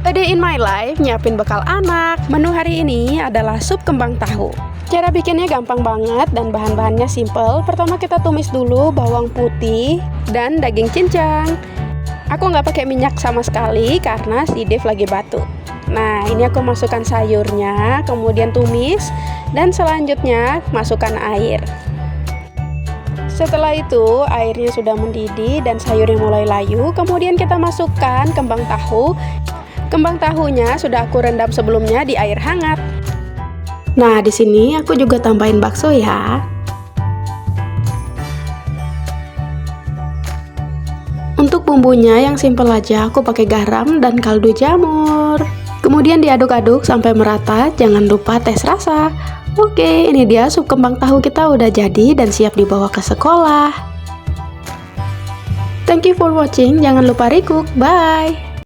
A day in my life nyiapin bekal anak. Menu hari ini adalah sup kembang tahu. Cara bikinnya gampang banget dan bahan-bahannya simple. Pertama kita tumis dulu bawang putih dan daging cincang. Aku nggak pakai minyak sama sekali karena si Dev lagi batuk. Nah, ini aku masukkan sayurnya, kemudian tumis, dan selanjutnya masukkan air. Setelah itu, airnya sudah mendidih dan sayurnya mulai layu. Kemudian kita masukkan kembang tahu. Kembang tahunya sudah aku rendam sebelumnya di air hangat. Nah, di sini aku juga tambahin bakso ya. Untuk bumbunya yang simple aja, aku pakai garam dan kaldu jamur. Kemudian diaduk-aduk sampai merata, jangan lupa tes rasa. Oke, ini dia sup kembang tahu kita udah jadi dan siap dibawa ke sekolah. Thank you for watching, jangan lupa recook, bye!